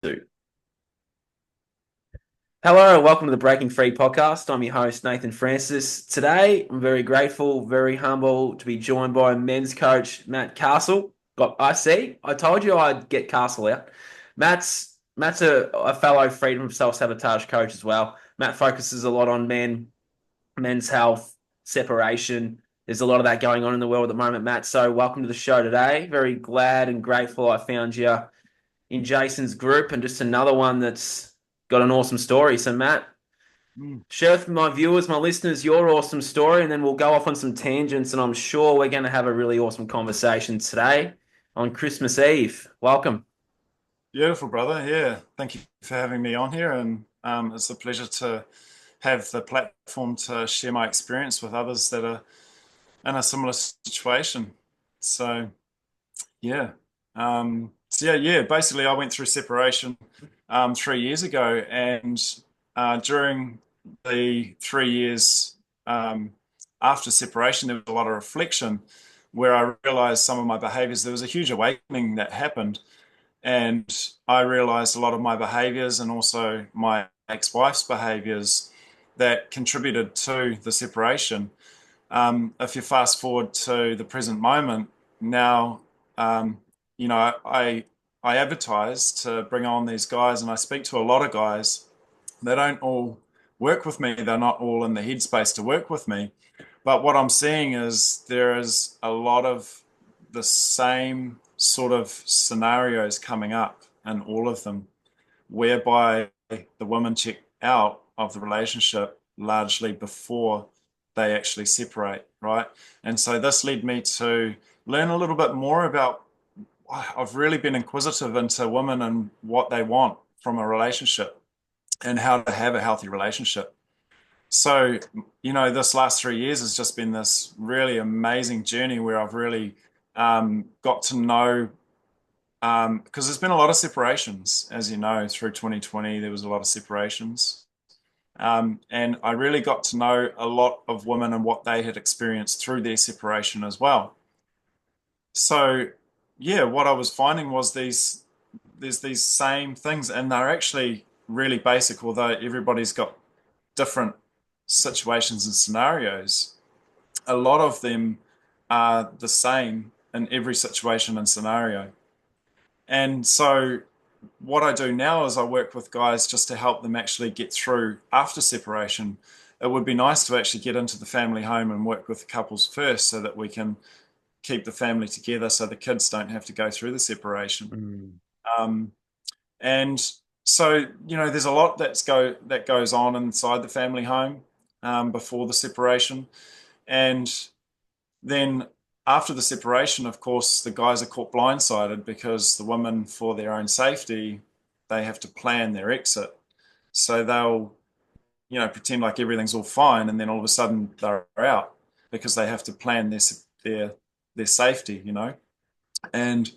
Do. Hello and welcome to the Breaking Free podcast. I'm your host, Nathan Francis. Today, I'm very grateful, very humble to be joined by men's coach, Matt Castle. I told you I'd get Castle out. Matt's a fellow freedom of self-sabotage coach as well. Matt focuses a lot on men's health, separation. There's a lot of that going on in the world at the moment, Matt. So welcome to the show today. Very glad and grateful I found you in Jason's group and just another one that's got an awesome story. So, Matt, Mm. share with my viewers, my listeners, your awesome story, and then we'll go off on some tangents. And I'm sure we're going to have a really awesome conversation today on Christmas Eve. Welcome. Beautiful, brother. Yeah. Thank you for having me on here. And it's a pleasure to have the platform to share my experience with others that are in a similar situation. So, yeah. So, yeah. Basically, I went through separation 3 years ago. And during the 3 years after separation, there was a lot of reflection where I realized some of my behaviors. There was a huge awakening that happened. And I realized a lot of my behaviors and also my ex-wife's behaviors that contributed to the separation. If you fast forward to the present moment, now, um, I advertise to bring on these guys, and I speak to a lot of guys. They don't all work with me. They're not all in the headspace to work with me. But what I'm seeing is there is a lot of the same sort of scenarios coming up in all of them, whereby the women check out of the relationship largely before they actually separate, right? And so this led me to learn a little bit more about. I've really been inquisitive into women and what they want from a relationship and how to have a healthy relationship. So, this last 3 years has just been this really amazing journey where I've really got to know, because there's been a lot of separations, as you know, through 2020, there was a lot of separations. And I really got to know a lot of women and what they had experienced through their separation as well. So, yeah, what I was finding was there's these same things, and they're actually really basic, although everybody's got different situations and scenarios. A lot of them are the same in every situation and scenario. And so, what I do now is I work with guys just to help them actually get through after separation. It would be nice to actually get into the family home and work with the couples first so that we can keep the family together so the kids don't have to go through the separation. Mm. Um, and so, there's a lot that goes on inside the family home before the separation. And then after the separation, of course, the guys are caught blindsided because the women, for their own safety, they have to plan their exit. So they'll, pretend like everything's all fine, and then all of a sudden they're out because they have to plan their safety. And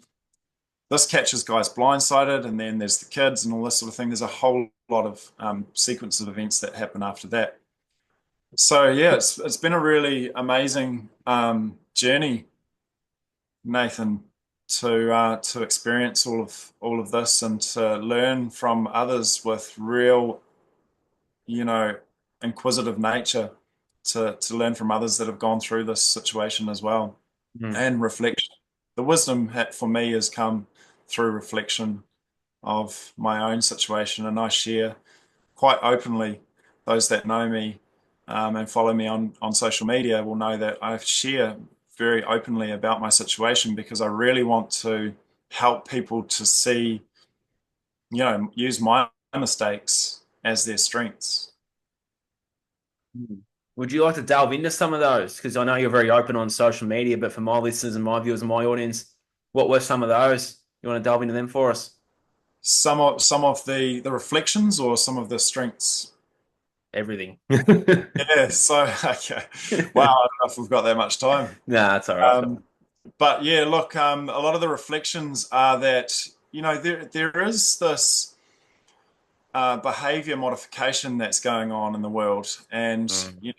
this catches guys blindsided, and then there's the kids and all this sort of thing. There's a whole lot of sequence of events that happen after that. So yeah, it's been a really amazing journey, Nathan, to experience all of this and to learn from others with real, you know, inquisitive nature, to learn from others that have gone through this situation as well, Mm. and reflection. The wisdom for me has come through reflection of my own situation, and I share quite openly. Those that know me and follow me on social media will know that I share very openly about my situation because I really want to help people to see, use my mistakes as their strengths. Mm. Would you like to delve into some of those? Because I know you're very open on social media, but for my listeners and my viewers and my audience, what were some of those? You want to delve into them for us? Some of the reflections or some of the strengths. Everything. Yeah, so okay. Wow, I don't know if we've got that much time. Nah, it's all right. Um, but yeah, look, a lot of the reflections are that, there is this behavior modification that's going on in the world. And, Mm.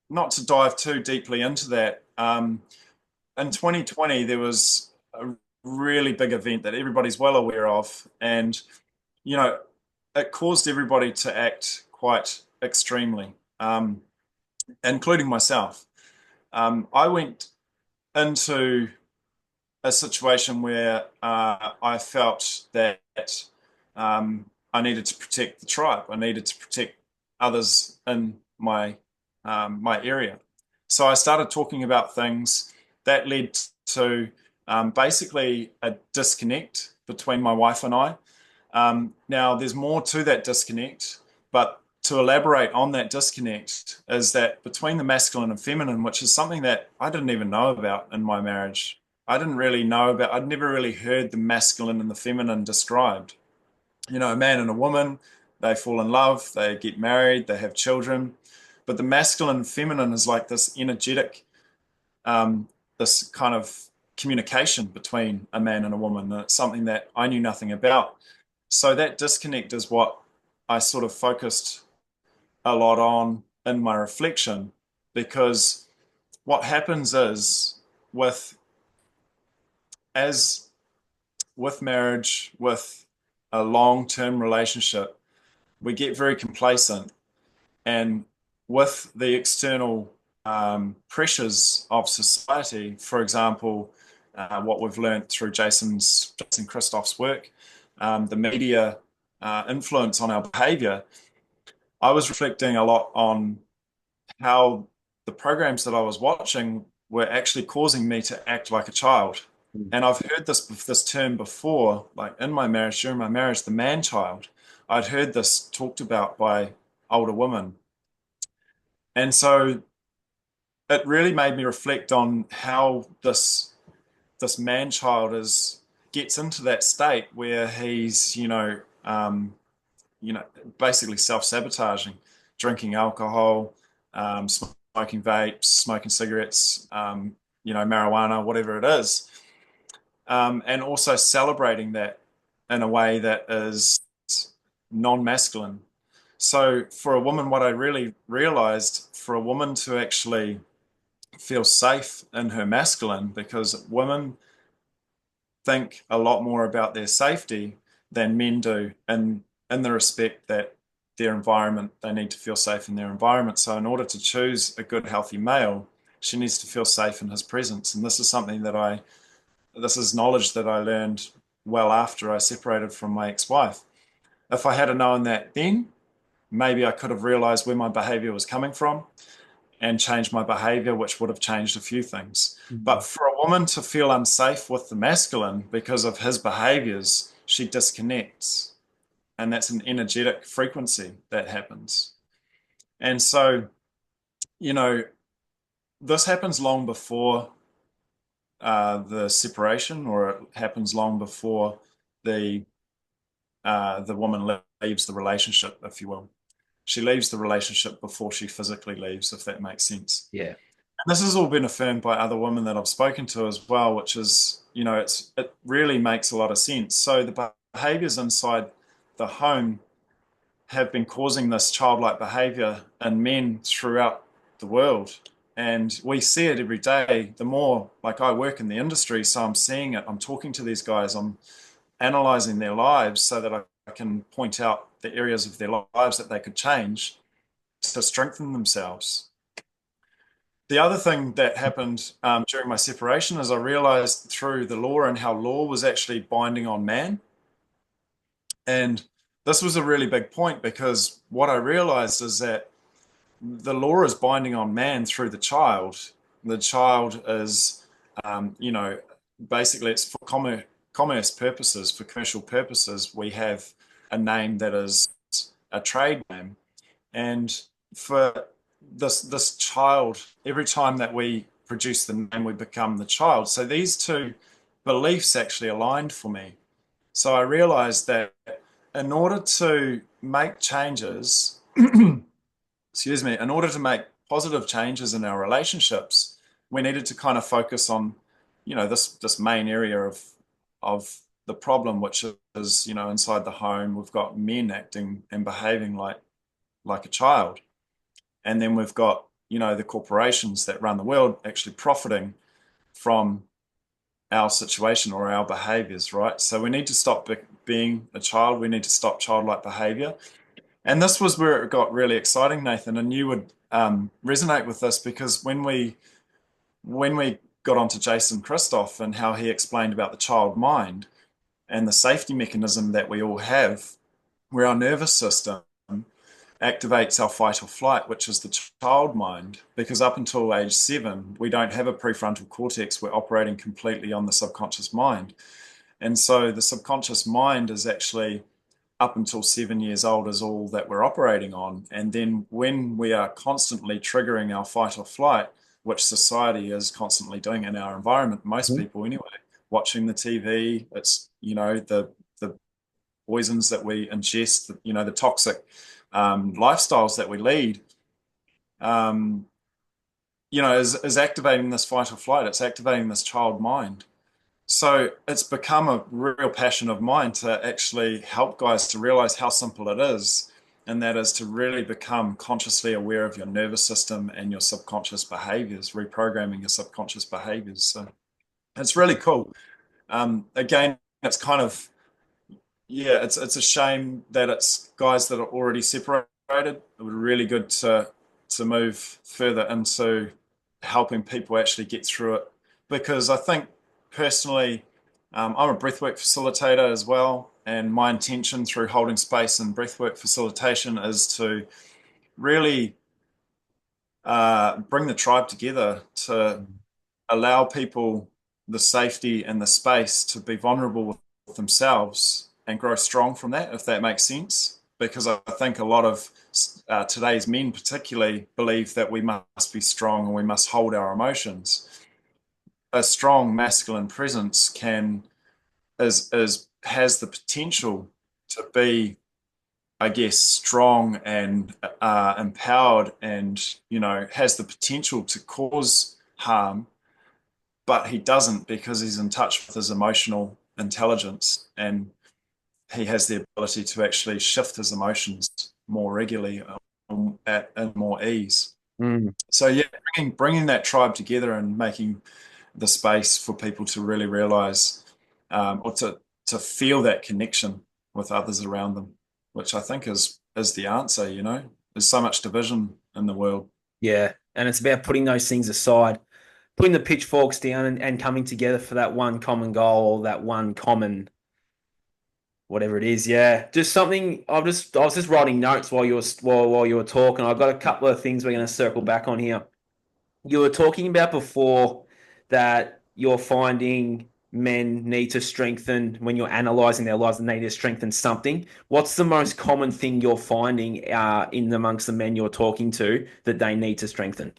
not to dive too deeply into that, in 2020, there was a really big event that everybody's well aware of. And, you know, it caused everybody to act quite extremely, including myself. I went into a situation where I felt that I needed to protect the tribe. I needed to protect others in my area. So I started talking about things that led to basically a disconnect between my wife and I. Now, there's more to that disconnect, but to elaborate on that disconnect is that between the masculine and feminine, which is something that I didn't even know about in my marriage. I didn't really know about, I'd never really heard the masculine and the feminine described. A man and a woman, they fall in love, they get married, they have children. But the masculine and feminine is like this energetic, this kind of communication between a man and a woman. And it's something that I knew nothing about. So that disconnect is what I sort of focused a lot on in my reflection, because what happens is with as with marriage, with a long-term relationship, we get very complacent, and with the external pressures of society, for example, what we've learned through Jason Christoph's work, the media influence on our behavior. I was reflecting a lot on how the programs that I was watching were actually causing me to act like a child. And I've heard this term before, like in my marriage, during my marriage, the man child. I'd heard this talked about by older women. And so it really made me reflect on how this man child is gets into that state where he's, you know, basically self-sabotaging, drinking alcohol, smoking vapes, smoking cigarettes, marijuana, whatever it is, and also celebrating that in a way that is non-masculine. So for a woman, what I really realized, for a woman to actually feel safe in her masculine, because women think a lot more about their safety than men do, and in the respect that their environment, they need to feel safe in their environment. So in order to choose a good, healthy male, she needs to feel safe in his presence. And this is knowledge that I learned well after I separated from my ex-wife. If I had known that then, maybe I could have realized where my behavior was coming from and changed my behavior, which would have changed a few things. But for a woman to feel unsafe with the masculine because of his behaviors, she disconnects. And that's an energetic frequency that happens. And so, you know, this happens long before the separation, or it happens long before the the woman leaves the relationship, if you will. She leaves the relationship before she physically leaves, if that makes sense. Yeah. And this has all been affirmed by other women that I've spoken to as well, which is, it really makes a lot of sense. So the behaviors inside the home have been causing this childlike behavior in men throughout the world. And we see it every day. The more, like, I work in the industry, so I'm seeing it. I'm talking to these guys. I'm analyzing their lives so that I can point out the areas of their lives that they could change to strengthen themselves. The other thing that happened during my separation is I realized through the law and how law was actually binding on man. And this was a really big point, because what I realized is that the law is binding on man through the child. The child is, basically it's for commerce purposes, for commercial purposes. We have a name that is a trade name. And for this child, every time that we produce the name, we become the child. So these two beliefs actually aligned for me. So I realized that in order to make changes, excuse me, in order to make positive changes in our relationships, we needed to kind of focus on, this main area of the problem, which is, inside the home, we've got men acting and behaving like a child. And then we've got, the corporations that run the world actually profiting from our situation or our behaviors, right? So we need to stop being a child. We need to stop childlike behavior. And this was where it got really exciting, Nathan, and you would resonate with this because when we got onto Jason Christoff and how he explained about the child mind and the safety mechanism that we all have, where our nervous system activates our fight or flight, which is the child mind, because up until age 7, we don't have a prefrontal cortex. We're operating completely on the subconscious mind. And so the subconscious mind is actually up until 7 years old is all that we're operating on. And then when we are constantly triggering our fight or flight, which society is constantly doing in our environment, most people anyway, watching the TV, it's, the poisons that we ingest, the toxic lifestyles that we lead, um, is activating this fight or flight. It's activating this child mind. So it's become a real passion of mine to actually help guys to realize how simple it is. And that is to really become consciously aware of your nervous system and your subconscious behaviors, reprogramming your subconscious behaviors. So it's really cool. Again, it's kind of, yeah, it's a shame that it's guys that are already separated. It would be really good to move further into helping people actually get through it because I think personally, I'm a breathwork facilitator as well, and my intention through holding space and breathwork facilitation is to really bring the tribe together to allow people the safety and the space to be vulnerable with themselves and grow strong from that, if that makes sense. Because I think a lot of today's men, particularly, believe that we must be strong and we must hold our emotions. A strong masculine presence is has the potential to be, I guess, strong and empowered, and has the potential to cause harm, but he doesn't because he's in touch with his emotional intelligence and he has the ability to actually shift his emotions more regularly at more ease. Mm. So yeah, bringing that tribe together and making the space for people to really realize or to feel that connection with others around them, which I think is the answer. There's so much division in the world. Yeah. And it's about putting those things aside, putting the pitchforks down and coming together for that one common goal or that one common whatever it is. Yeah. Just something I was just writing notes while you were talking. I've got a couple of things we're going to circle back on here. You were talking about before that you're finding men need to strengthen when you're analyzing their lives and they need to strengthen something. What's the most common thing you're finding in amongst the men you're talking to that they need to strengthen?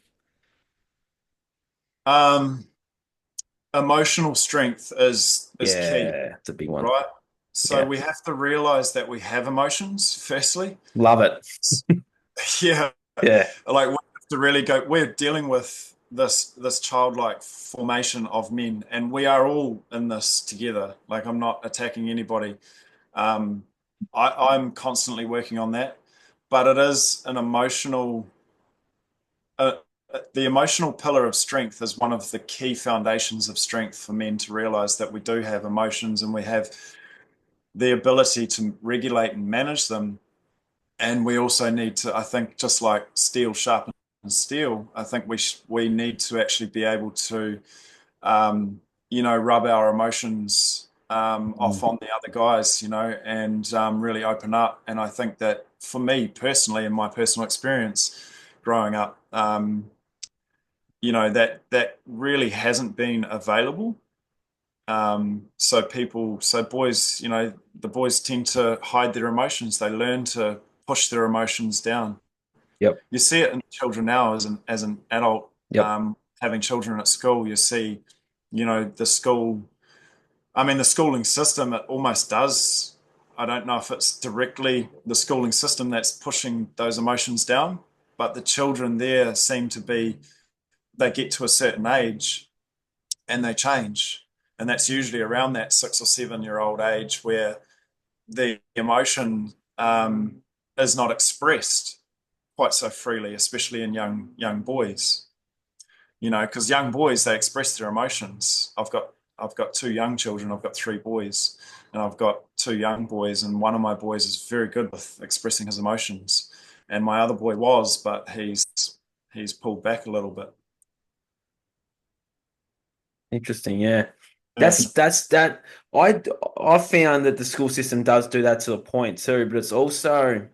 Um, Emotional strength is key, Yeah, it's a big one. right? So Yeah, we have to realize that we have emotions, firstly. love it. Yeah, Yeah, like we have to really go. We're dealing with this childlike formation of men, and we are all in this together. Like I'm not attacking anybody. Um, I'm constantly working on that, but it is an emotional. Uh, the emotional pillar of strength is one of the key foundations of strength for men to realize that we do have emotions and we have the ability to regulate and manage them. And we also need to, I think, just like steel sharpens steel, I think we need to actually be able to, rub our emotions off on the other guys, and really open up. And I think that for me personally, in my personal experience growing up, that really hasn't been available. So boys, the boys tend to hide their emotions. They learn to push their emotions down. yep, You see it in children now as an adult, yep, having children at school. You see, the school. I mean, the schooling system. It almost does. I don't know if it's directly the schooling system that's pushing those emotions down, but the children there seem to be. They get to a certain age and they change, and that's usually around that 6 or 7 year old age where the emotion is not expressed quite so freely, especially in young boys. Because young boys they express their emotions. I've got 2 young children. I've got 3 boys, and I've got two young boys, and one of my boys is very good with expressing his emotions, and my other boy was, but he's pulled back a little bit. Interesting, yeah. Yeah, That's that. I I found that the school system does do that to a point too, but it's also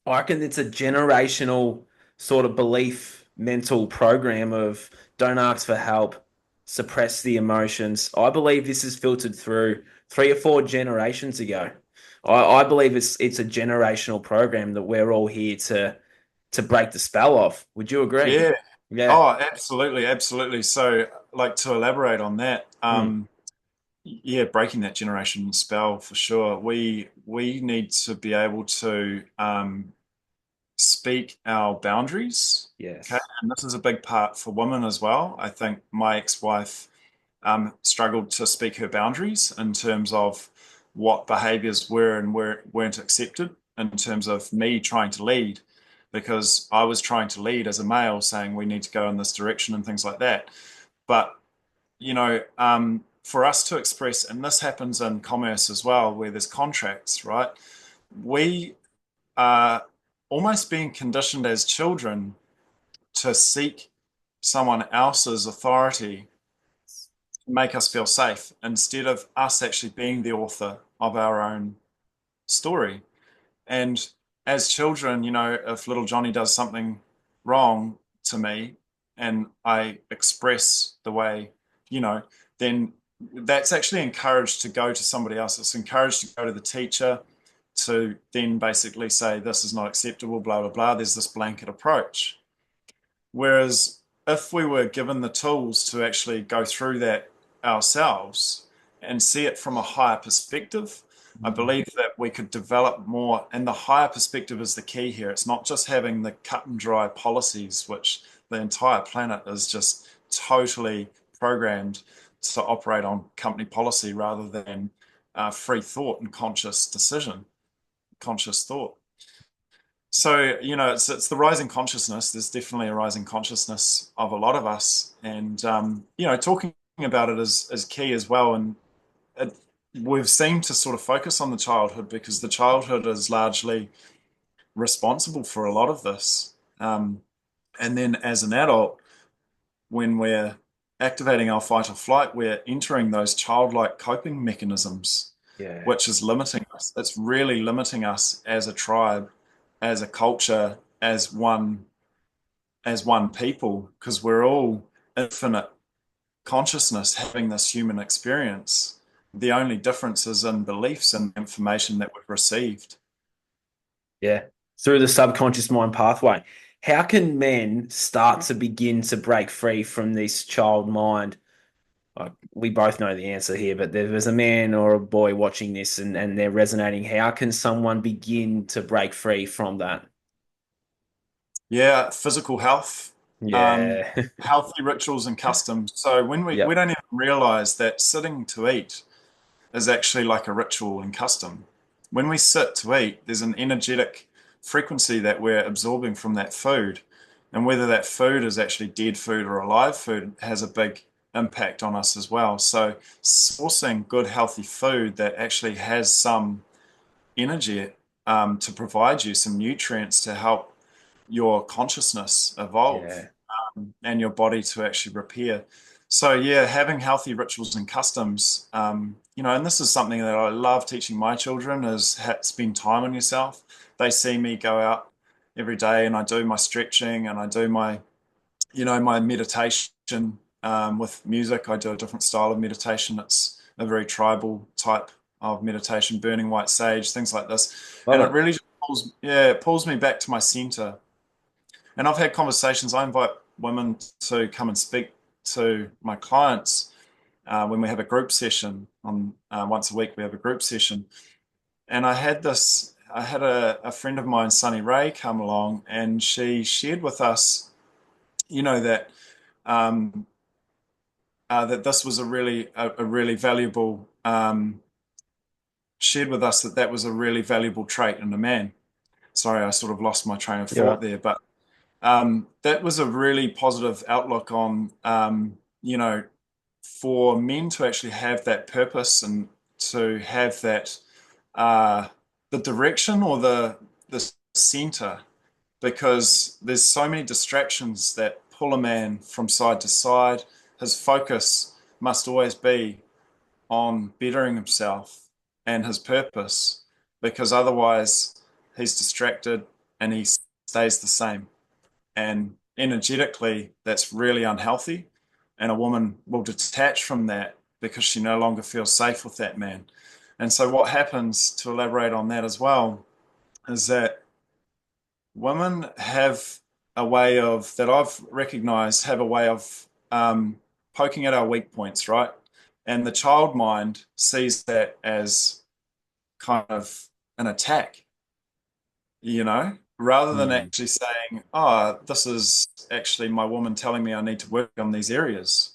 I reckon it's a generational sort of belief mental program of don't ask for help, suppress the emotions. I believe this is filtered through 3 or 4 generations ago. I believe it's a generational program that we're all here to break the spell off. Would you agree? yeah. Yeah. Oh, absolutely, absolutely. So, like to elaborate on that, Mm. yeah, breaking that generation spell for sure. We need to be able to speak our boundaries. Okay, Yes. and this is a big part for women as well. I think my ex-wife struggled to speak her boundaries in terms of what behaviors were and weren't accepted in terms of me trying to lead, because I was trying to lead as a male, saying we need to go in this direction and things like that. But for us to express, and this happens in commerce as well, where there's contracts, right? We are almost being conditioned as children to seek someone else's authority to make us feel safe instead of us actually being the author of our own story. And as children, if little Johnny does something wrong to me and I express the way, you know, then that's actually encouraged to go to somebody else. It's encouraged to go to the teacher to then basically say, this is not acceptable, blah, blah, blah. There's this blanket approach. Whereas if we were given the tools to actually go through that ourselves and see it from a higher perspective, I Mm. believe that we could develop more. And the higher perspective is the key here. It's not just having the cut and dry policies, which the entire planet is just totally programmed to operate on company policy rather than free thought and conscious thought. So, it's the rising consciousness. There's definitely a rising consciousness of a lot of us, and talking about it is key as well. And it, we've seemed to sort of focus on the childhood because the childhood is largely responsible for a lot of this. And then as an adult, when we're activating our fight or flight, we're entering those childlike coping mechanisms, Yeah. which is limiting us. It's really limiting us as a tribe, as a culture, as one people, because we're all infinite consciousness having this human experience. The only difference is in beliefs and information that we've received. Yeah. Through the subconscious mind pathway. How can men start to begin to break free from this child mind? We both know the answer here, but there was a man or a boy watching this and they're resonating. How can someone begin to break free from that? Yeah, physical health, um, Yeah. healthy rituals and customs. So when we Yep. don't even realize that sitting to eat is actually like a ritual and custom. When we sit to eat, there's an energetic frequency that we're absorbing from that food. And whether that food is actually dead food or alive food has a big impact on us as well. So, sourcing good, healthy food that actually has some energy to provide you some nutrients to help your consciousness evolve Yeah. and your body to actually repair. So yeah, having healthy rituals and customs, and this is something that I love teaching my children is spend time on yourself. They see me go out every day and I do my stretching and I do my meditation with music. I do a different style of meditation. It's a very tribal type of meditation, burning white sage, things like this. And Love it it. really just it pulls me back to my center. And I've had conversations. I invite women to come and speak to my clients when we have a group session on once a week. We have a group session, and I had this. I had a friend of mine, Sunny Ray, come along, and she shared with us, that um, that this was a really valuable. Shared with us that was a really valuable trait in a man. Sorry, I sort of lost my train of You're thought right. there, but that was a really positive outlook on, for men to actually have that purpose and to have that uh, the direction or the center, because there's so many distractions that pull a man from side to side. His focus must always be on bettering himself and his purpose, because otherwise he's distracted and he stays the same. And energetically, that's really unhealthy. And a woman will detach from that because she no longer feels safe with that man. And so, what happens, to elaborate on that as well, is that women have a way of, that I've recognized, have a way of poking at our weak points, right? And the child mind sees that as kind of an attack, rather than Mm. actually saying, oh, this is actually my woman telling me I need to work on these areas.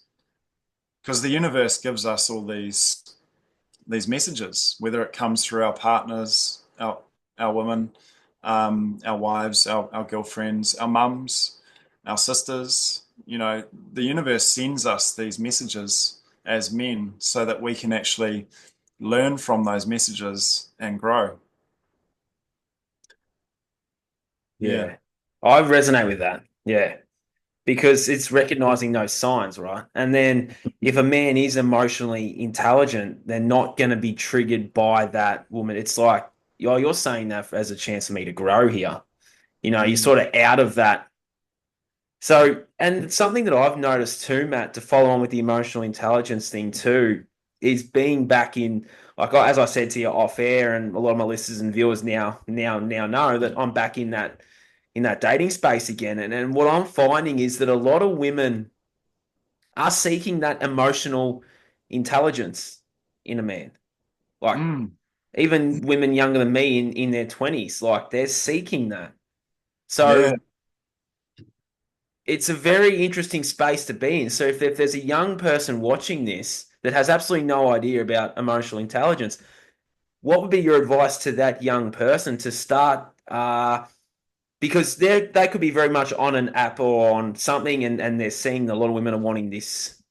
Because the universe gives us all these messages, whether it comes through our partners, our women, our wives, our girlfriends, our mums, our sisters. The universe sends us these messages as men so that we can actually learn from those messages and grow. Yeah. Yeah. I resonate with that. Yeah. Because it's recognizing those signs, right? And then if a man is emotionally intelligent, they're not going to be triggered by that woman. It's like, you're saying that as a chance for me to grow here. You're Mm. sort of out of that. So, and something that I've noticed too, Matt, to follow on with the emotional intelligence thing too, is being back in, like as I said to you off air, and a lot of my listeners and viewers now know that I'm back in that dating space again. And what I'm finding is that a lot of women are seeking that emotional intelligence in a man. Like Mm. even women younger than me in their 20s, like they're seeking that. So Yeah. it's a very interesting space to be in. So if there's a young person watching this that has absolutely no idea about emotional intelligence, what would be your advice to that young person to start? Because they could be very much on an app or on something, and they're seeing a lot of women are wanting this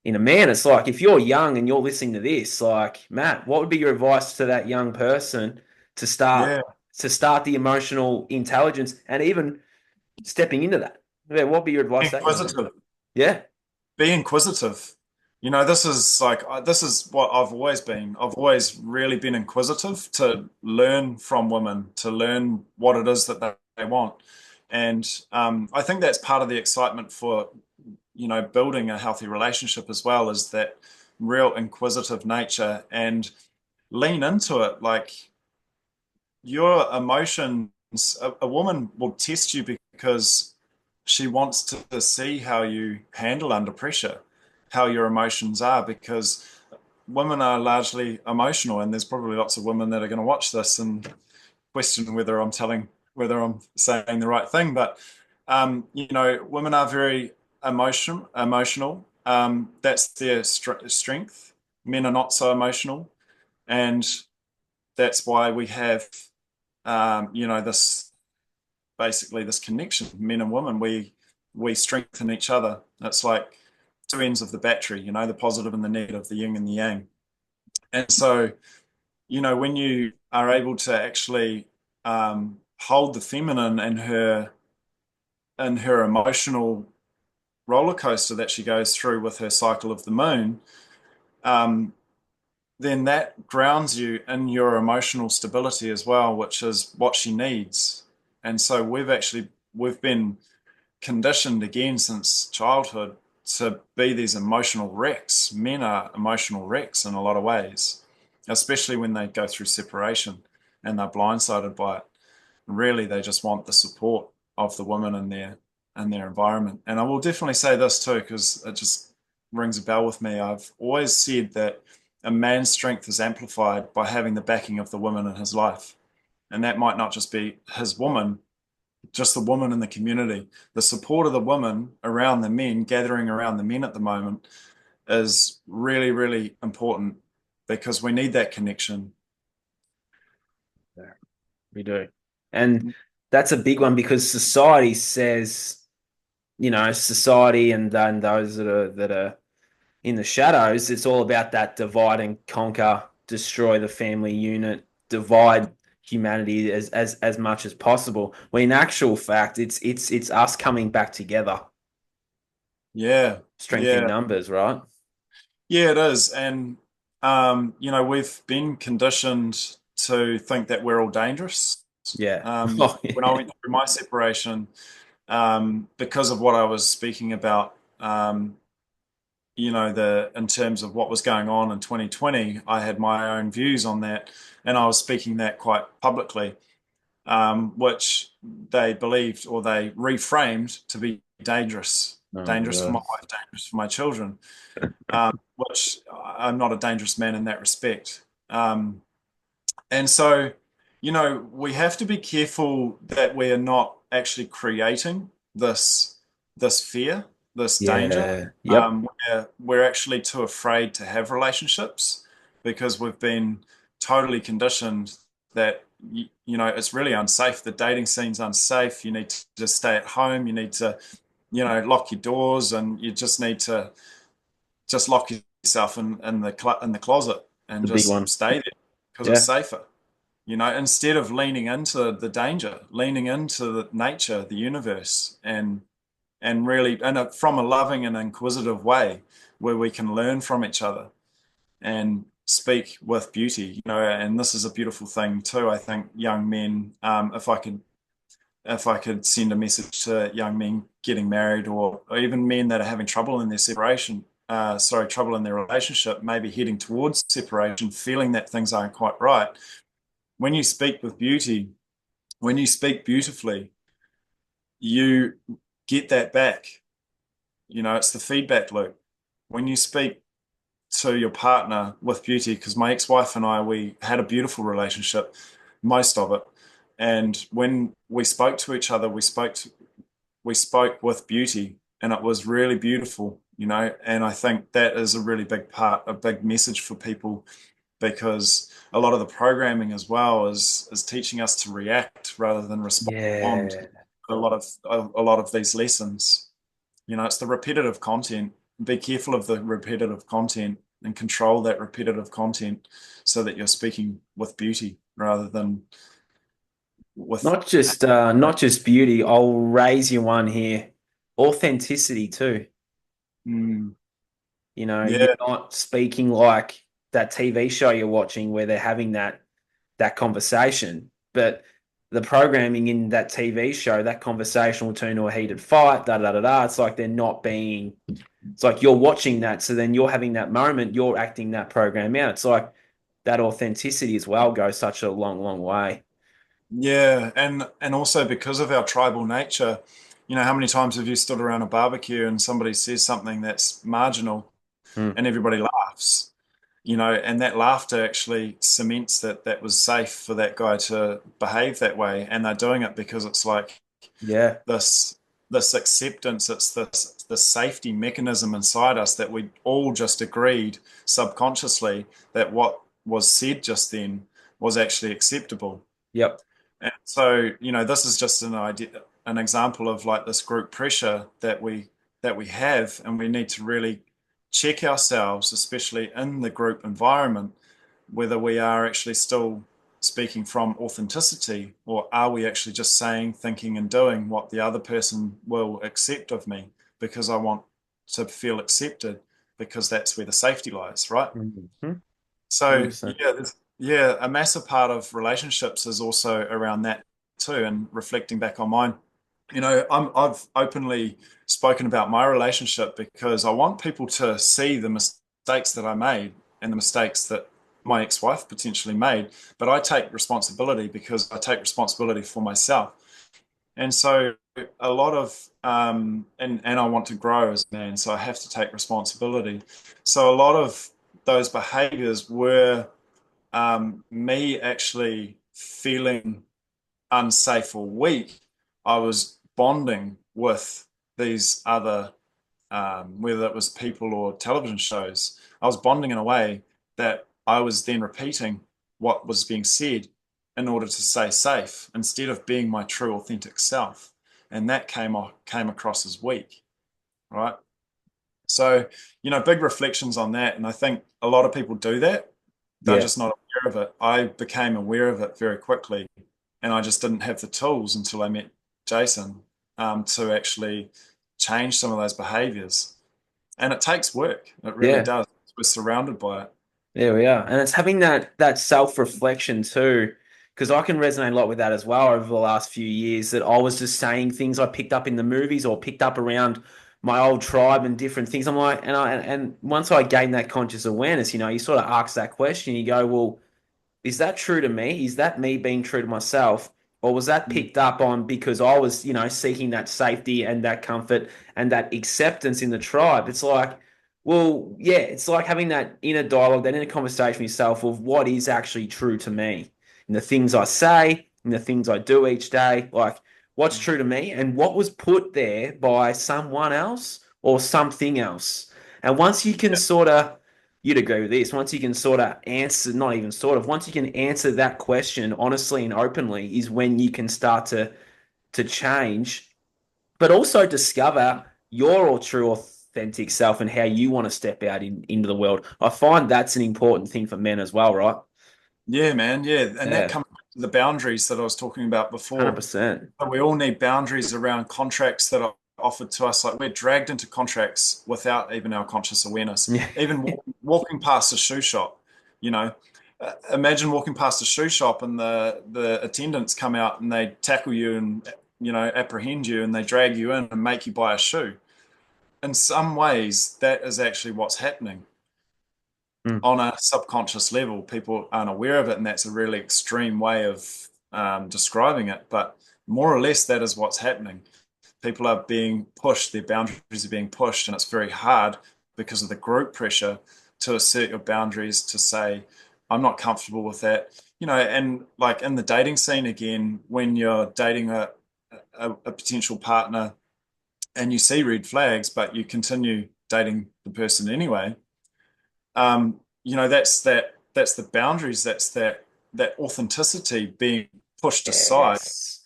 in a man. It's like if you're young and you're listening to this, like Matt, what would be your advice to that young person to start Yeah. to start the emotional intelligence and even stepping into that? Yeah, what would be your advice to that young man? Inquisitive. Yeah. Be inquisitive. This is what I've always been. I've always really been inquisitive to learn from women, to learn what it is that they want. And I think that's part of the excitement for, building a healthy relationship as well, is that real inquisitive nature, and lean into it. Like, your emotions, a woman will test you because she wants to see how you handle under pressure, how your emotions are, because women are largely emotional, and there's probably lots of women that are going to watch this and question whether I'm saying the right thing. But women are very emotional. That's their strength. Men are not so emotional, and that's why we have this, basically, this connection, men and women. We strengthen each other. It's like two ends of the battery, the positive and the negative, the yin and the yang. And so, when you are able to actually hold the feminine and her emotional roller coaster that she goes through with her cycle of the moon, um, then that grounds you in your emotional stability as well, which is what she needs. And so we've been conditioned again since childhood to be these emotional wrecks. Men are emotional wrecks in a lot of ways, especially when they go through separation and they're blindsided by it. Really, they just want the support of the woman in their environment. And I will definitely say this too, because it just rings a bell with me. I've always said that a man's strength is amplified by having the backing of the woman in his life. And that might not just be his woman, just the woman in the community. The support of the woman around the men, gathering around the men at the moment, is really, really important, because we need that connection. Yeah, we do. And that's a big one because society says, society and those that are in the shadows, it's all about that divide and conquer. destroy the family unit, divide humanity as much as possible. When in actual fact, it's us coming back together, Yeah, strength in yeah, numbers, right? yeah, it is. And, we've been conditioned to think that we're all dangerous. Yeah. Oh When I yeah. went through my separation, because of what I was speaking about, in terms of what was going on in 2020, I had my own views on that, and I was speaking that quite publicly, which they believed or they reframed to be dangerous, Oh dangerous for my god. wife, dangerous for my children, which I'm not a dangerous man in that respect. And so, we have to be careful that we are not actually creating this this fear, this danger. Yeah. Yep. We're actually too afraid to have relationships because we've been totally conditioned that it's really unsafe. The dating scene's unsafe. You need to just stay at home. You need to, lock your doors, and you just need to just lock yourself in the closet and The big just one. stay there because it's Yeah. safer. Instead of leaning into the danger, leaning into the nature, the universe, and really, from a loving and inquisitive way, where we can learn from each other and speak with beauty. And this is a beautiful thing too. I think young men, if I could send a message to young men getting married, or even men that are having trouble in their separation, trouble in their relationship, maybe heading towards separation, feeling that things aren't quite right. When you speak with beauty, when you speak beautifully, you get that back. It's the feedback loop. When you speak to your partner with beauty, because my ex-wife and I, we had a beautiful relationship, most of it. And when we spoke to each other, we spoke with beauty, and it was really beautiful. And I think that is a really big part, a big message for people, because a lot of the programming as well is teaching us to react rather than respond. Yeah. A lot of these lessons, it's the repetitive content. Be careful of the repetitive content and control that repetitive content so that you're speaking with beauty rather than with. Not just beauty. I'll raise you one here. Authenticity too. Mm, You're yeah, not speaking like that TV show you're watching where they're having that conversation, but the programming in that TV show, that conversation will turn to a heated fight. Da da da da. It's like they're not being. It's like you're watching that, so then you're having that moment. You're acting that program out. It's like that authenticity as well goes such a long, long way. yeah, and also because of our tribal nature, how many times have you stood around a barbecue and somebody says something that's marginal Mm. and everybody laughs? And that laughter actually cements that that was safe for that guy to behave that way. And they're doing it because it's like Yeah. this this acceptance, it's this safety mechanism inside us that we all just agreed subconsciously that what was said just then was actually acceptable. Yep. And so, this is just an example of like this group pressure that we have, and we need to really check ourselves, especially in the group environment, whether we are actually still speaking from authenticity, or are we actually just saying, thinking, and doing what the other person will accept of me because I want to feel accepted, because that's where the safety lies, right? Mhm. So 100%. yeah, a massive part of relationships is also around that too. And reflecting back on mine, I've openly spoken about my relationship because I want people to see the mistakes that I made and the mistakes that my ex-wife potentially made. But I take responsibility because I take responsibility for myself. And so a lot of and I want to grow as a man, so I have to take responsibility. So a lot of those behaviors were me actually feeling unsafe or weak. I was bonding with these other, whether it was people or television shows. I was bonding in a way that I was then repeating what was being said in order to stay safe instead of being my true authentic self. And that came across as weak, right? So, big reflections on that. And I think a lot of people do that. They're Yeah. just not aware of it. I became aware of it very quickly, and I just didn't have the tools until I met Jason to actually change some of those behaviors. And it takes work. It really Yeah. does. We're surrounded by it. There we are. And it's having that self-reflection too, because I can resonate a lot with that as well over the last few years that I was just saying things I picked up in the movies or picked up around my old tribe and different things. I'm like, and once I gained that conscious awareness, you sort of ask that question, you go, well, is that true to me? Is that me being true to myself? Or was that Mm. picked up on because I was, seeking that safety and that comfort and that acceptance in the tribe? It's like, well, yeah, it's like having that inner dialogue, that inner conversation with yourself of what is actually true to me and the things I say and the things I do each day. Like, what's true to me and what was put there by someone else or something else. And once you can Yeah. sort of you'd agree with this. Once you can sort of answer, not even sort of, once you can answer that question honestly and openly, is when you can start to change, but also discover your true authentic self and how you want to step out into the world. I find that's an important thing for men as well, right? Yeah, man. Yeah. And that Yeah, comes back to the boundaries that I was talking about before. 100%. But we all need boundaries around contracts that are offered to us. Like we're dragged into contracts without even our conscious awareness. Yeah, Even walking past a shoe shop, you know, imagine walking past a shoe shop and the attendants come out and they tackle you and apprehend you and they drag you in and make you buy a shoe. In some ways, that is actually what's happening mm, on a subconscious level. People aren't aware of it, and that's a really extreme way of describing it. But more or less, that is what's happening. People are being pushed, their boundaries are being pushed, and it's very hard because of the group pressure to assert your boundaries, to say, I'm not comfortable with that. And like in the dating scene again, when you're dating a potential partner and you see red flags, but you continue dating the person anyway, that's the boundaries, that's that authenticity being pushed aside yes.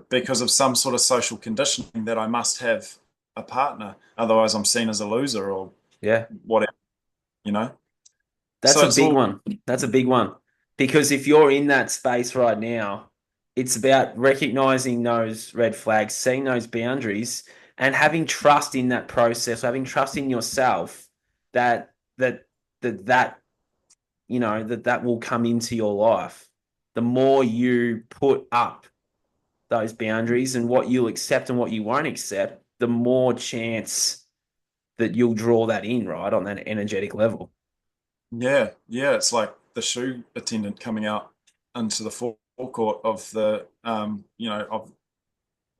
because of some sort of social conditioning that I must have a partner, otherwise I'm seen as a loser or Yeah. whatever, you know. That's So a it's big all one. That's a big one. Because if you're in that space right now, it's about recognizing those red flags, seeing those boundaries, and having trust in that process, having trust in yourself that that that that will come into your life. The more you put up those boundaries and what you'll accept and what you won't accept, the more chance that you'll draw that in, right, on that energetic level. yeah, it's like the shoe attendant coming out into the forecourt of the of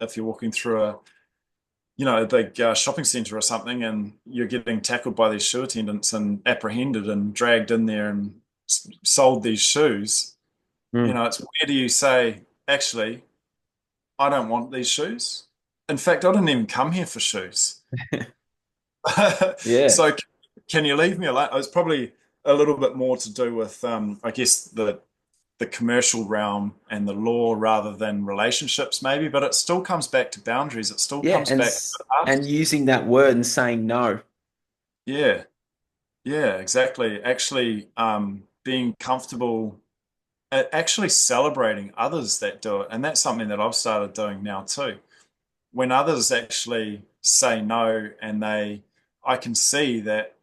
if you're walking through a big shopping center or something, and you're getting tackled by these shoe attendants and apprehended and dragged in there and sold these shoes. Mm. It's where do you say, actually, I don't want these shoes. In fact, I didn't even come here for shoes. Yeah. So can you leave me alone? It's probably a little bit more to do with, I guess, the commercial realm and the law rather than relationships, maybe, but it still comes back to boundaries. It still Yeah, comes back to the and past. using that word and saying no. Yeah. Yeah, exactly. Actually, being comfortable, actually celebrating others that do it. And that's something that I've started doing now too. When others actually say no and I can see that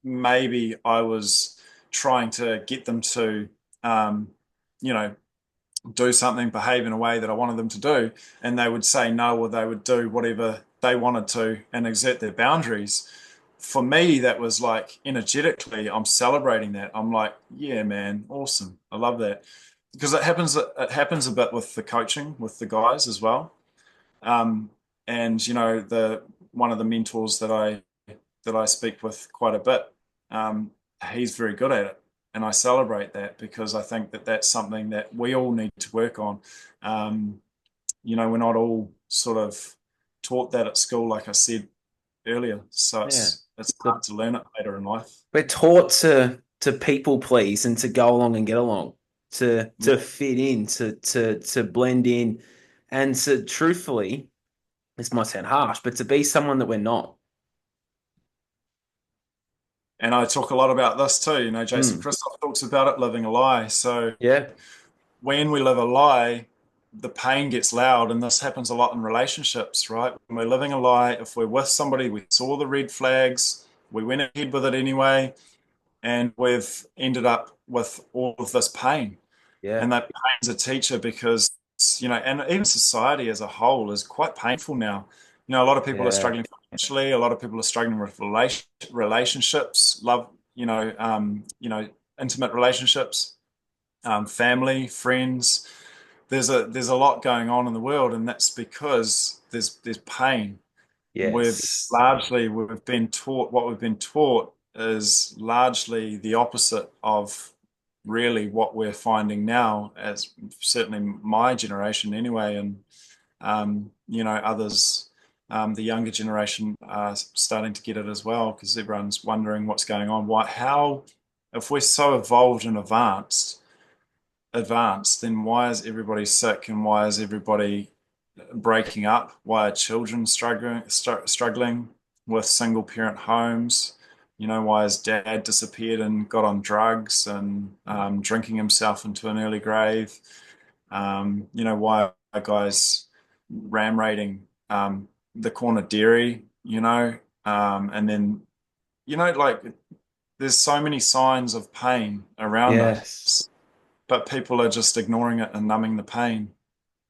maybe I was trying to get them to, um, you know, do something, behave in a way that I wanted them to do, and they would say no, or they would do whatever they wanted to and exert their boundaries. For me, that was like energetically, I'm celebrating that. I'm like, yeah, man, awesome. I love that. Because it happens a bit with the coaching with the guys as well. Um, and the one of the mentors that I speak with quite a bit, he's very good at it. And I celebrate that because I think that that's something that we all need to work on. Um, we're not all sort of taught that at school, like I said earlier. So Yeah. it's The, hard to learn it later in life. we're taught to people please and to go along and get along, Yeah. to fit in, to blend in, and to truthfully, this might sound harsh, but to be someone that we're not. And I talk a lot about this too. Jason Mm. Christoph talks about it, living a lie. So Yeah. when we live a lie, the pain gets loud, and this happens a lot in relationships, right? When we're living a lie, if we're with somebody, we saw the red flags, we went ahead with it anyway, and we've ended up with all of this pain. Yeah. And that pain's a teacher because, and even society as a whole is quite painful now. A lot of people are Yeah. struggling financially. A lot of people are struggling with relationships, love, intimate relationships, family, friends. There's a lot going on in the world, and that's because there's pain. Yes. We've been taught what we've been taught is largely the opposite of really what we're finding now, as certainly my generation anyway, and others, the younger generation are starting to get it as well because everyone's wondering what's going on. If we're so evolved and advanced, then why is everybody sick and why is everybody breaking up? Why are children struggling with single parent homes? Why has dad disappeared and got on drugs and drinking himself into an early grave? Why are guys ram raiding the corner dairy? And then like there's so many signs of pain around Yes. us, but people are just ignoring it and numbing the pain.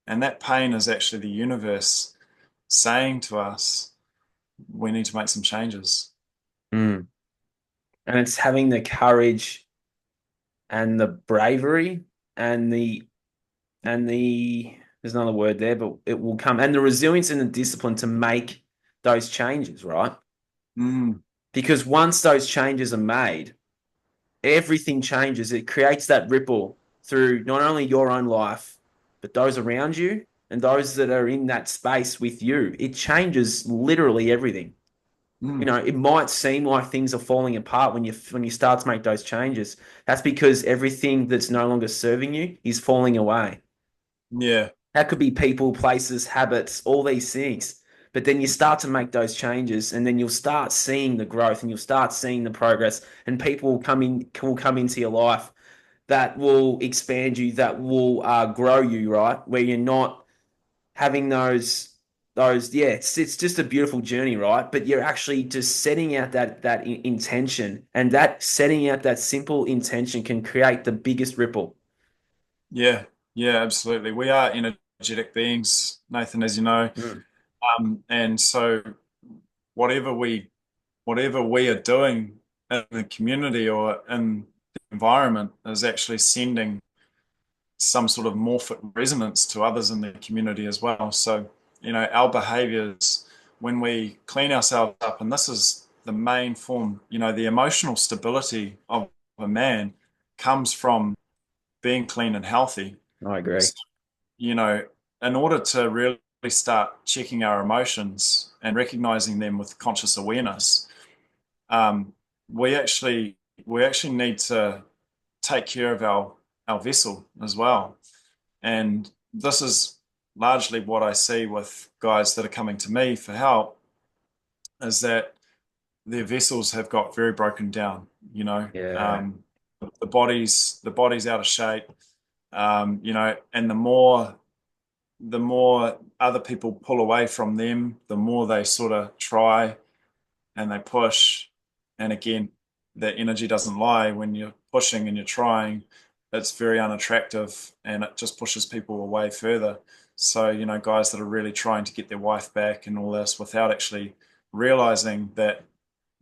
And that pain is actually the universe saying to us, we need to make some changes. Mm. And it's having the courage and the bravery and the there's another word there, but it will come, and the resilience and the discipline to make those changes, right? Mm, Because once those changes are made, everything changes. It creates that ripple through not only your own life, but those around you and those that are in that space with you. It changes literally everything. mm, It might seem like things are falling apart when you start to make those changes. That's because everything that's no longer serving you is falling away. yeah, That could be people, places, habits, all these things. But then you start to make those changes, and then you'll start seeing the growth, and you'll start seeing the progress, and people will come into your life that will expand you, that will grow you, right? Where you're not having those yeah, it's just a beautiful journey, right? But you're actually just setting out that intention, and that setting out that simple intention can create the biggest ripple. yeah, yeah, absolutely. We are energetic beings, Nathan, as you know. Mm. And so whatever we whatever we are doing in the community or in the environment is actually sending some sort of morphic resonance to others in the community as well. So, our behaviors when we clean ourselves up, and this is the main form, the emotional stability of a man comes from being clean and healthy. I agree. So, you know, in order to really start checking our emotions and recognizing them with conscious awareness, um, we actually we actually need to take care of our vessel as well. And this is largely what I see with guys that are coming to me for help is that their vessels have got very broken down, Yeah. the body's out of shape, and the more other people pull away from them, the more they sort of try and they push. And again, the energy doesn't lie. When you're pushing and you're trying, it's very unattractive and it just pushes people away further. So, guys that are really trying to get their wife back and all this without actually realizing that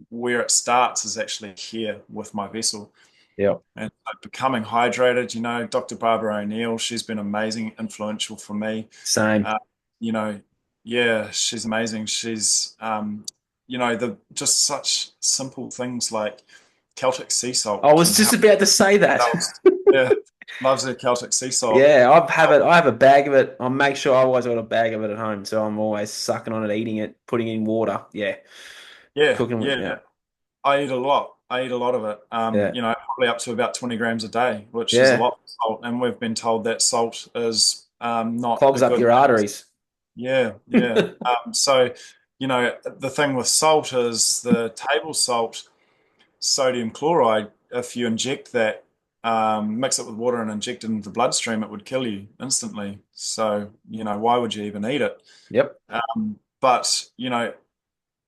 where it starts is actually here with my vessel. Yeah. And becoming hydrated, Dr. Barbara O'Neill, she's been amazing, influential for me. Same. Uh, you know, yeah, she's amazing. She's, the just such simple things like Celtic sea I salt was and how just about to say that. loves, yeah, loves her Celtic sea salt. Yeah, I have a bag of it. I make sure I always got a bag of it at home, so I'm always sucking on it, eating it, putting it in water. Yeah, Yeah, cooking with yeah. yeah, I eat a lot. I eat a lot of it. yeah, Probably up to about 20 grams a day, which is a yeah. lot of salt. And we've been told that salt is not Clogs a up good your thing. arteries. Yeah, yeah. So, the thing with salt is the table salt, sodium chloride, if you inject that mix it with water and inject it into the bloodstream, it would kill you instantly. So, why would you even eat it? Yep. But,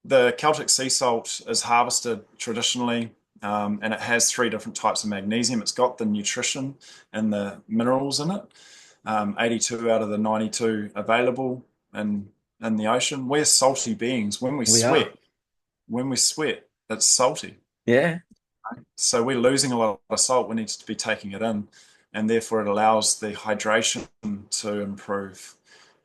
the Celtic sea salt is harvested traditionally, and it has three different types of magnesium. It's got the nutrition and the minerals in it. 82 out of the 92 available in the ocean. We're salty beings. We are. When we sweat, it's salty. Yeah. So we're losing a lot of salt. We need to be taking it in, and therefore it allows the hydration to improve.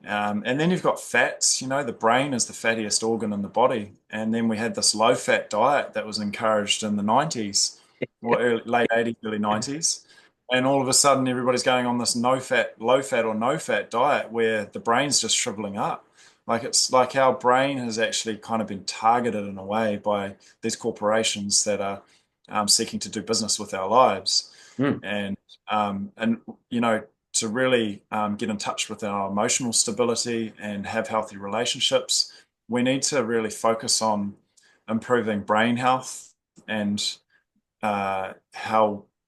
And then you've got fats. The brain is the fattiest organ in the body. And then we had this low fat diet that was encouraged in the 90s, or late 80s, early 90s. And all of a sudden, everybody's going on this no fat, low fat, or no fat diet where the brain's just shriveling up. Like it's like our brain has actually kind of been targeted in a way by these corporations that are seeking to do business with our lives. Mm. And to really get in touch with our emotional stability and have healthy relationships, we need to really focus on improving brain health and how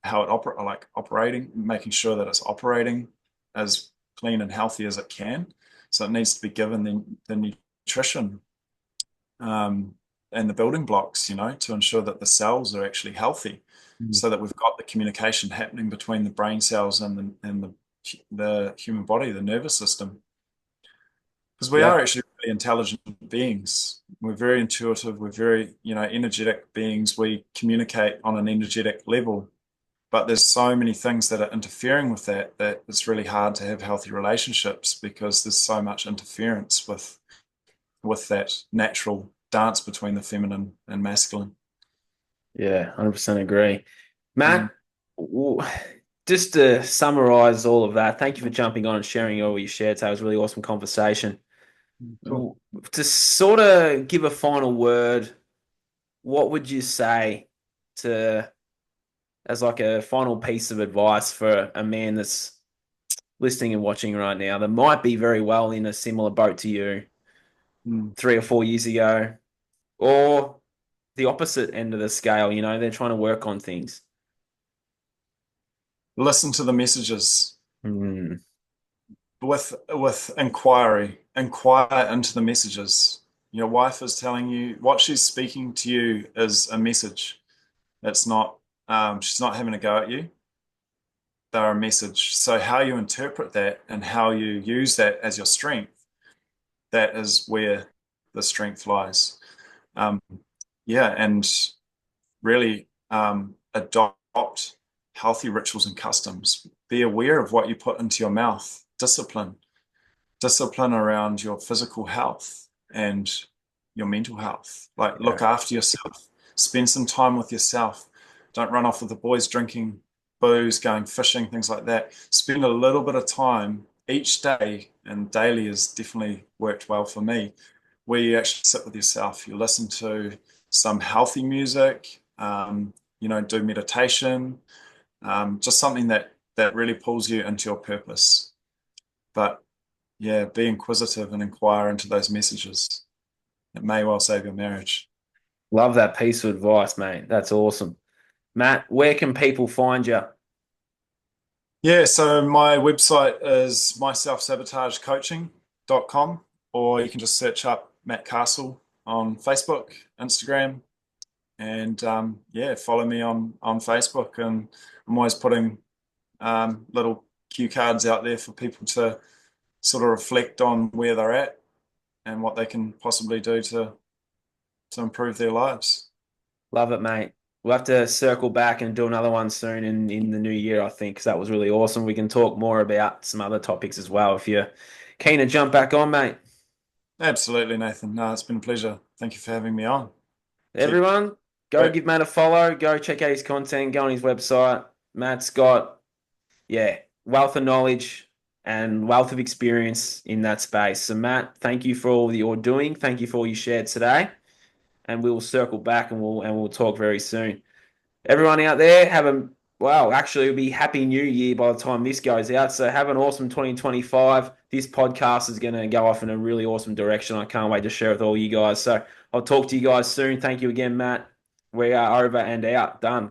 it operating, making sure that it's operating as clean and healthy as it can. So it needs to be given the nutrition and the building blocks, to ensure that the cells are actually healthy, Mm. so that we've got the communication happening between the brain cells and the human body, the nervous system. Because we are Yep. actually really intelligent beings. We're very intuitive. We're very, energetic beings. We communicate on an energetic level. But there's so many things that are interfering with that it's really hard to have healthy relationships because there's so much interference with that natural dance between the feminine and masculine. Yeah, 100% agree. Mm, Matt, w- just to summarize all of that, thank you for jumping on and sharing all you shared today. It was a really awesome conversation. cool. To sort of give a final word, what would you say to as like a final piece of advice for a man that's listening and watching right now that might be very well in a similar boat to you Mm. 3 or 4 years ago, or the opposite end of the scale, they're trying to work on things. Listen to the messages Mm, with inquiry. Inquire into the messages. Your wife is telling you what she's speaking to you is a message. It's not. She's not having a go at you. They're a message. So how you interpret that and how you use that as your strength, that is where the strength lies. Um, yeah, and really adopt healthy rituals and customs. Be aware of what you put into your mouth. Discipline around your physical health and your mental health. Like yeah, look after yourself. Spend some time with yourself. Don't run off with the boys drinking booze, going fishing, things like that. Spend a little bit of time each day, and daily has definitely worked well for me, where you actually sit with yourself. You listen to some healthy music, do meditation, just something that really pulls you into your purpose. But yeah, be inquisitive and inquire into those messages. It may well save your marriage. love that piece of advice, mate. That's awesome. Matt, where can people find you? Yeah, so my website is myselfsabotagecoaching.com, or you can just search up Matt Castle on Facebook, Instagram, and yeah, follow me on Facebook. And I'm always putting little cue cards out there for people to sort of reflect on where they're at and what they can possibly do to improve their lives. Love it, mate. We'll have to circle back and do another one soon in the new year, I think, because that was really awesome. We can talk more about some other topics as well if you're keen to jump back on, mate. Absolutely, Nathan. No, it's been a pleasure. Thank you for having me on. Keep Everyone, go great. give Matt a follow. Go check out his content. Go on his website. Matt's got, yeah, wealth of knowledge and wealth of experience in that space. So, Matt, thank you for all that you're doing. Thank you for all you shared today. And we will circle back and we'll talk very soon. Everyone out there, have a well, actually, it'll be Happy New Year by the time this goes out. So have an awesome 2025. This podcast is going to go off in a really awesome direction. I can't wait to share with all you guys. So I'll talk to you guys soon. Thank you again, Matt. We are over and out. Done.